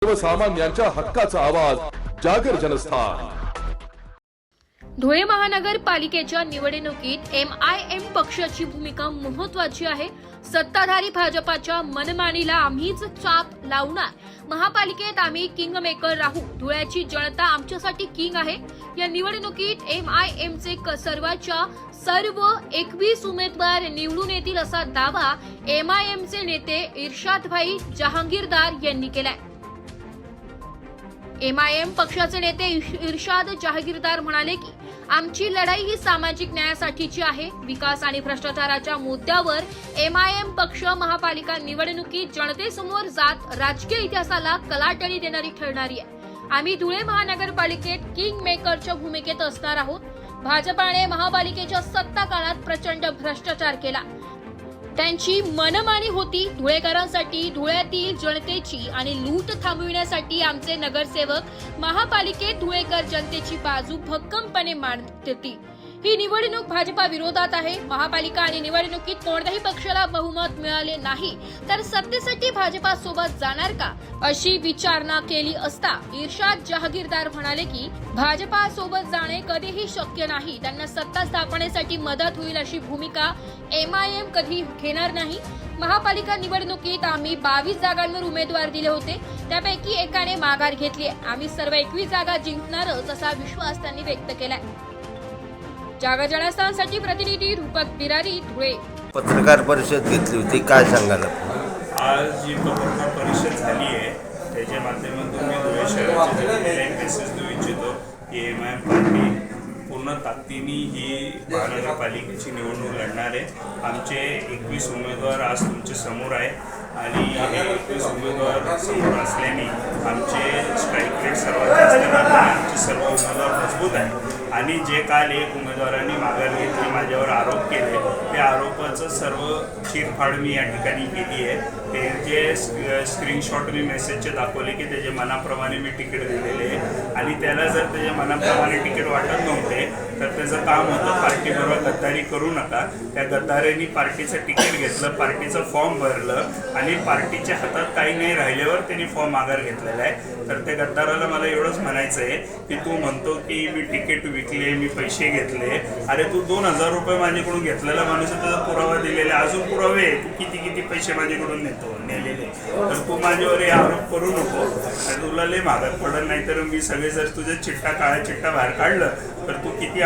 सर्वसामान्यांच्या हक्काचा आवाज जागर जनस्थान। धुळे महानगरपालिकेच्या निवडणुकीत MIM पक्षाची भूमिका महत्त्वाची आहे। सत्ताधारी भाजपाच्या मनमानीला आम्हीच चाप लावणार। महापालिकेत आम्ही किंग मेकर राहू। धुळ्याची जनता आमच्यासाठी किंग आहे। या निवडणुकीत MIM चे सर्वांच्या सर्व 21 उमेदवार निवडून येतील असा दावा MIM चे नेते इर्शादभाई जहांगीरदार यांनी केलाय। MIM पक्षाचे नेते इर्शाद जहांगीरदार म्हणाले की आमची लढाई ही सामाजिक न्यायासाठीची आहे। विकास आणि भ्रष्टाचाराच्या मुद्द्यावर MIM पक्ष महापालिका निवडणुकीत जनतेसमोर जात राजकीय इतिहासाला कलाटणी देणारी ठरणारी आहे। आम्ही धुळे महानगरपालिकेत किंग मेकरच्या भूमिकेत असणार आहोत। भाजपाने महापालिकेच्या सत्ता काळात प्रचंड भ्रष्टाचार केला। त्यांची मनमानी होती। धुळेकरांसाठी, धुळ्यातील जनतेची आणि लूट थांबविण्यासाठी आमचे नगरसेवक महापालिकेत धुळेकर जनतेची बाजू भक्कमपणे मांडतील। ही निवडणूक भाजपा विरोधात आहे। महापालिका आणि निवडणुकीत कोणत्याही पक्षाला बहुमत मिळाले नाही तर सत्तेसाठी भाजपा सोबत जाणार का, अशी विचारणा केली असता इर्शाद जहांगीरदार म्हणाले की भाजपा सोबत जाणे कधीही शक्य नाही। त्यांना सत्ता स्थापनेसाठी मदत होईल अशी भूमिका MIM कधी घेणार नाही। महापालिका निवडणुकीत आम्ही 22 जागांवर उमेदवार दिले होते, त्यापैकी एकाने माघार घेतली आहे। आम्ही सर्व 21 जागा जिंकणारच असा विश्वास त्यांनी व्यक्त केलाय। जागर जनस्थानसाठी प्रतिनिधी रूपक बिरारी, धुळे। पत्रकार परिषद घेतली होती, काय सांगाल? आज जी पत्रकार परिषद झाली आहे त्याच्या माध्यमातून मी धुळे शहराच्या जनतेला एक मेसेज देऊ इच्छितो की MIM पार्टी पूर्ण ताकदीने ही महानगरपालिकेची निवडणूक लढणार आहे। आमचे 21 उमेदवार आज तुमच्या समोर आहे आणि हे 21 उमेदवार समोर असल्याने आमचे स्ट्राईक रेट सर्वात जास्त आहे। आमचे सर्व उमेदवार मजबूत आहे आणि जे काल एक उमेदवारांनी माघार घेतली, माझ्यावर आरोप केले, त्या आरोपाचं सर्व चीरफाड मी या ठिकाणी केली आहे। ते जे स्क्रीनशॉट मी मेसेजचे दाखवले की त्याच्या मनाप्रमाणे मी तिकीट दिलेले आहे आणि त्याला जर त्याच्या मनाप्रमाणे तिकीट वाटत नव्हते तर त्याचं काम होतं पार्टीबरोबर गद्दारी करू नका। त्या गद्दारांनी पार्टीचं तिकीट घेतलं, पार्टीचं फॉर्म भरलं आणि पार्टीच्या हातात काही नाही राहिल्यावर त्यांनी फॉर्म माघार घेतलेला आहे। तर त्या गद्दाराला मला एवढंच म्हणायचं आहे की तू म्हणतो की मी तिकीट विकले, मी पैसे घेतले, अरे तू 2000 रुपये माझ्याकडून घेतलेला माणूस त्याचा पुरावा दिलेला, अजून पुरावे तू किती पैसे माझ्याकडून नेलेले, तर तू माझ्यावर हे आरोप करू नको आणि तुला लय मागत पडत नाही तर मी सगळे जर तुझा चिट्टा काळा चिट्टा बाहेर काढलं तर तू किती